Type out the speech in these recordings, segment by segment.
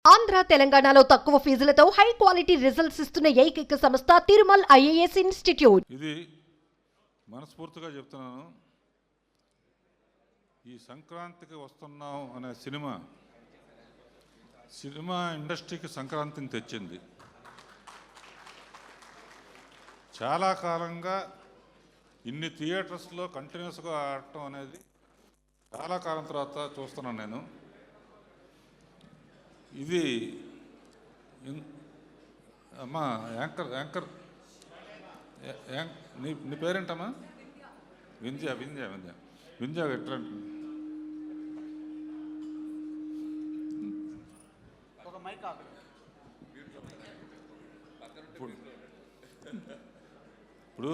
ఆంధ్ర తెలంగాణలో తక్కువ ఫీజులతో high quality results ఇస్తున్న ఏకైక సంస్థ తిరుమల్ ఐఏఎస్ ఇన్స్టిట్యూట్. ఇది మనస్ఫూర్తిగా చెప్తున్నాను. ఈ సంక్రాంతికి వస్తున్నాం అనే సినిమా ఇండస్ట్రీకి సంక్రాంతిని తెచ్చింది. చాలా కాలంగా ఇన్ని థియేటర్స్లో కంటిన్యూస్గా ఆడటం అనేది చాలా కాలం తర్వాత చూస్తున్నాను నేను. ఇది అమ్మా యాంకర్ నీ పేరేంటమ్మా? వింధ్య ఎట్లా ఇప్పుడు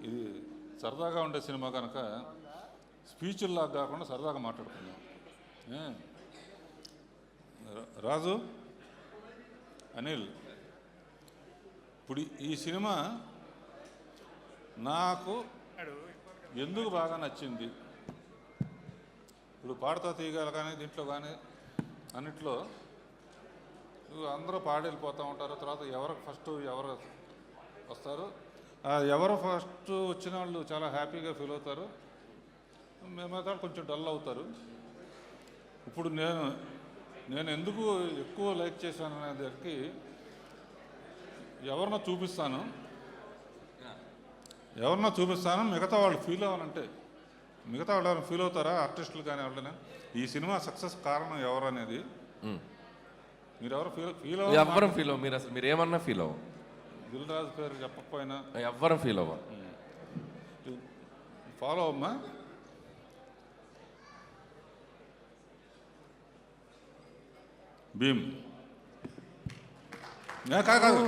ఇది సరదాగా ఉండే సినిమా కనుక స్పీచ్ల్లాగా కాకుండా సరదాగా మాట్లాడుకుందాం. రాజు, అనిల్, ఇప్పుడు ఈ సినిమా నాకు ఎందుకు బాగా నచ్చింది? ఇప్పుడు పాడుతా తీయగల కానీ దీంట్లో కానీ అన్నిట్లో అందరూ పాడి వెళ్ళిపోతూ ఉంటారు. తర్వాత ఎవరు వస్తారు, ఎవరు ఫస్ట్ వచ్చిన వాళ్ళు చాలా హ్యాపీగా ఫీల్ అవుతారు, మిగతా కొంచెం డల్ అవుతారు. ఇప్పుడు నేను ఎందుకు ఎక్కువ లైక్ చేశాను అనే దానికి ఎవరినో చూపిస్తాను, మిగతా వాళ్ళు ఫీల్ అవ్వాలంటే మిగతా వాళ్ళు ఎవరైనా ఫీల్ అవుతారా? ఆర్టిస్టులు కానీ ఎవరైనా ఈ సినిమా సక్సెస్ కారణం ఎవరు అనేది మీరు ఎవరు ఫీల్ మీరు అసలు మీరు ఏమన్నా ఫీల్ అవ్వ. దిల్ రాజు పేరు చెప్పకపోయినా ఎవ్వరం ఫీల్ అవ్వ. ఫాలో అమ్మా. భీమ్ కాదు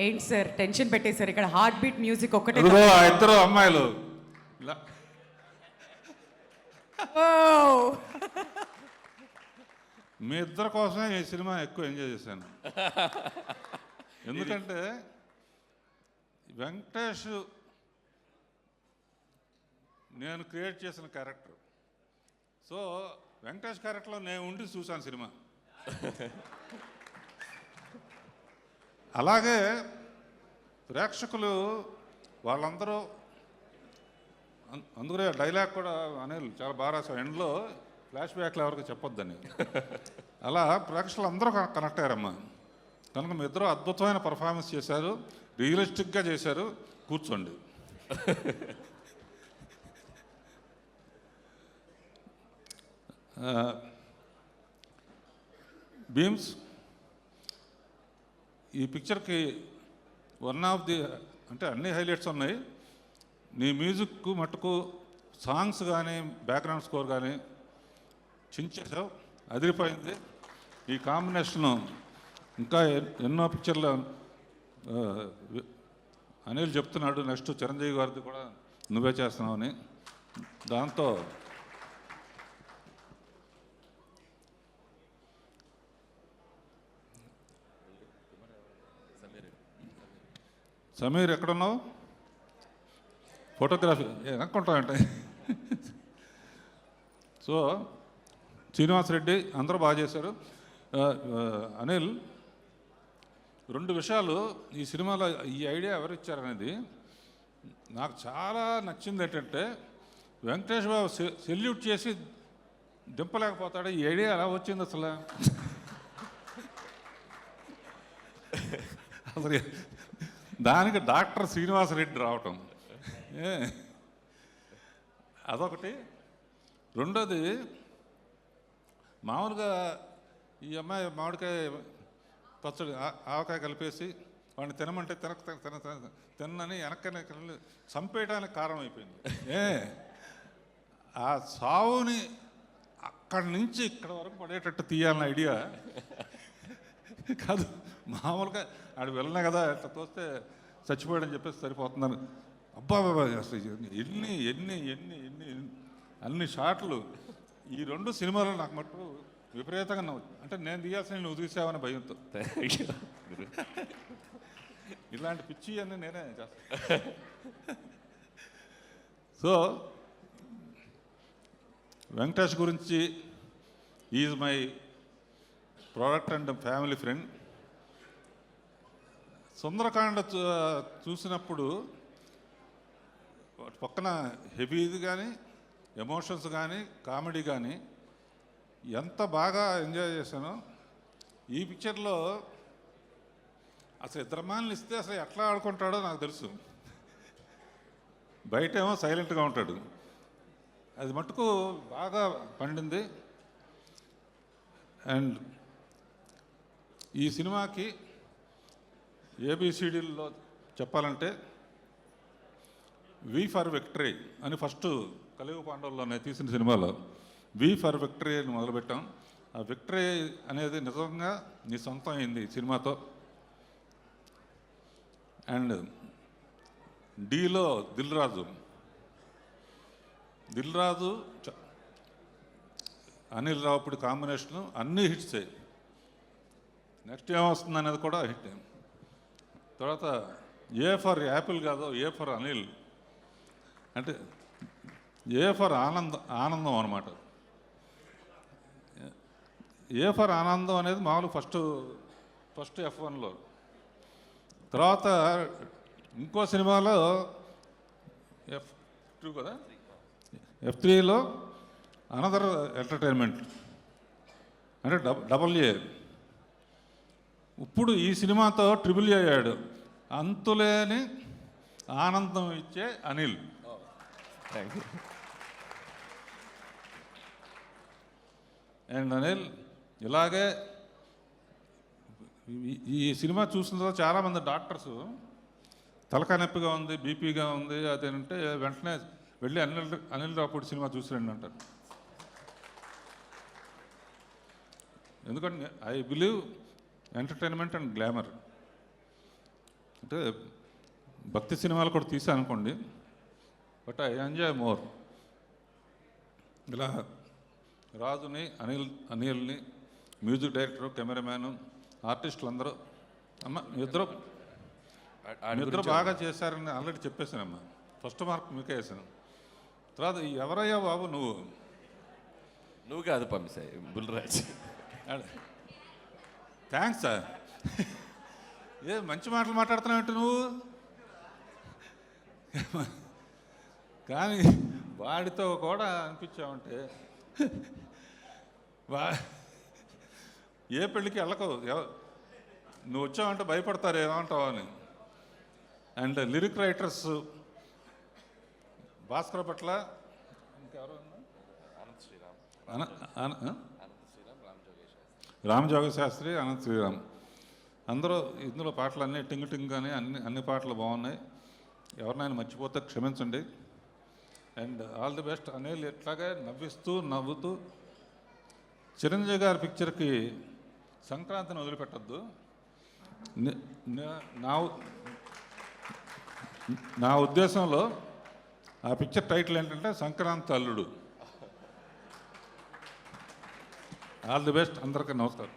ఏంటి సార్ టెన్షన్ పెట్టేశారు? ఇక్కడ హార్ట్ బీట్ మ్యూజిక్ ఒక్కటే. ఇద్దరు అమ్మాయిలు ఇలా మీ ఇద్దరి కోసమే ఈ సినిమా ఎక్కువ ఎంజాయ్ చేశాను. ఎందుకంటే వెంకటేష్ నేను క్రియేట్ చేసిన క్యారెక్టర్. సో వెంకటేష్ క్యారెక్టర్లో నేను ఉండి చూశాను సినిమా. అలాగే ప్రేక్షకులు వాళ్ళందరూ అందుకనే డైలాగ్ కూడా అనిల్ చాలా బాగా రాశారు. ఎండ్లో ఫ్లాష్ బ్యాక్లు ఎవరికి చెప్పొద్దని. అలా ప్రేక్షకులు అందరూ కనెక్ట్ అయ్యారమ్మా. కనుక మీ ఇద్దరు అద్భుతమైన పర్ఫార్మెన్స్ చేశారు, రియలిస్టిక్గా చేశారు. కూర్చోండి. భీమ్స్, ఈ పిక్చర్కి వన్ ఆఫ్ ది అంటే అన్ని హైలైట్స్ ఉన్నాయి. నీ మ్యూజిక్ మట్టుకు సాంగ్స్ కానీ బ్యాక్గ్రౌండ్ స్కోర్ కానీ చించేసావు, అదిరిపోయింది. ఈ కాంబినేషను ఇంకా ఎన్నో పిక్చర్లు అనిల్ చెప్తున్నాడు, నెక్స్ట్ చిరంజీవి గారిది కూడా నువ్వే చేస్తున్నావని. దాంతో సమీర్ ఎక్కడున్నావు? ఫోటోగ్రఫీ అనుకుంటామంటే. సో శ్రీనివాసరెడ్డి అందరూ బాగా చేశారు. అనిల్, రెండు విషయాలు ఈ సినిమాలో ఈ ఐడియా ఎవరు ఇచ్చారనేది నాకు చాలా నచ్చింది. ఏంటంటే వెంకటేష్ బాబు సెల్యూట్ చేసి దింపలేకపోతాడు. ఈ ఐడియా ఎలా వచ్చింది అసలు? అసలు దానికి డాక్టర్ శ్రీనివాసరెడ్డి రావటం అదొకటి. రెండోది, మామూలుగా ఈ అమ్మాయి మామిడికాయ పచ్చడి ఆవకాయ కలిపేసి వాడిని తినమంటే తినని వెనక్కనే చంపేయడానికి కారణం అయిపోయింది. ఆ సావుని అక్కడి నుంచి ఇక్కడ వరకు పడేటట్టు తీయాలన్న ఐడియా కాదు. మామూలుగా ఆడు వెళ్ళినా కదా అట్లా తోస్తే చచ్చిపోయాడని చెప్పేసి సరిపోతున్నాను. అబ్బా అసలు ఎన్ని ఎన్ని ఎన్ని ఎన్ని అన్ని షాట్లు ఈ రెండు సినిమాలు నాకు మటుకు విపరీతంగా నవ్వు. అంటే నేను తీయాల్సిన నువ్వు తీసావని భయంతో. ఇలాంటి పిచ్చి అన్నీ నేనే చేస్తాను. సో వెంకటేష్ గురించి is my product and family friend. Sundarakanda చూసినప్పుడు పక్కన హెవీది కానీ ఎమోషన్స్ కానీ కామెడీ కానీ ఎంత బాగా ఎంజాయ్ చేశానో ఈ పిక్చర్లో అసలు ఇద్దరు మాటలు ఇస్తే అసలు ఎట్లా ఆడుకుంటాడో నాకు తెలుసు. బయటేమో సైలెంట్గా ఉంటాడు. అది మటుకు బాగా పండింది. అండ్ ఈ సినిమాకి ఏబిసిడీల్లో చెప్పాలంటే వి ఫర్ విక్టరీ అని ఫస్ట్ కలియుగ పాండవుల్లోనే తీసిన సినిమాలో వి ఫర్ విక్టరీ అని మొదలుపెట్టాం. ఆ విక్టరీ అనేది నిజంగా నీ సొంతం అయింది సినిమాతో. అండ్ డీలో దిల్ రాజు అనిల్ రావుపూడి కాంబినేషను అన్నీ హిట్సే. నెక్స్ట్ ఏమొస్తుంది అనేది కూడా హిట్. తర్వాత ఏ ఫర్ యాపిల్ కాదు, ఏ ఫర్ అనిల్ అంటే ఏ ఫర్ ఆనందం అనమాట. ఏ ఫర్ ఆనందం అనేది మామూలు ఫస్ట్ F1లో. తర్వాత ఇంకో సినిమాలో F2 కదా, F3లో అనదర్ ఎంటర్టైన్మెంట్ అంటే డబల్ ఏ. ఇప్పుడు ఈ సినిమాతో ట్రిపుల్ ఏ అయ్యాడు. అంతులేని ఆనందం ఇచ్చే Anil. Thank you. And Anil ఇలాగే ఈ సినిమా చూసిన తర్వాత చాలామంది డాక్టర్స్ తలకాయ నొప్పిగా ఉంది, బీపీగా ఉంది అదేంటే వెంటనే వెళ్ళి అనిల్ రావుపూడి సినిమా చూసిరండి అంటారు. ఎందుకంటే I believe entertainment and glamour. అంటే భక్తి సినిమాలు కూడా తీసాను అనుకోండి, బట్ ఐ ఎంజాయ్ మోర్. ఇలా రాజుని అనిల్ని మ్యూజిక్ డైరెక్టరు, కెమెరామ్యాను, ఆర్టిస్టులు అందరూ ఇద్దరు బాగా చేశారని ఆల్రెడీ చెప్పేశానమ్మా. ఫస్ట్ మార్క్ మీకే వేసాను. తర్వాత ఎవరయ్యా బాబు నువ్వు కాదు పంపిసాయి బుల్రాజ్. Thanks sir. ఏ మంచి మాటలు మాట్లాడుతున్నావు నువ్వు. కానీ వాడితో కూడా అనిపించావంటే ఏ పెళ్ళికి వెళ్ళకు, నువ్వు వచ్చావంటే భయపడతారు ఏమంటావు అని. అండ్ లిరిక్ రైటర్స్ భాస్కర్ పట్ల ఇంకెవరు, రామజోగ శాస్త్రి, అనంత్ శ్రీరామ్ అందరూ ఇందులో పాటలు అన్నీ టింగ్ కానీ అన్ని పాటలు బాగున్నాయి. ఎవరినైనా మర్చిపోతే క్షమించండి. And all the best. Anil ఎట్లాగే నవ్వుతూ చిరంజీవి గారి పిక్చర్కి సంక్రాంతిని వదిలిపెట్టద్దు. నా ఉద్దేశంలో ఆ పిక్చర్ టైటిల్ ఏంటంటే సంక్రాంతి అల్లుడు. All the best. అందరికీ నమస్కారం.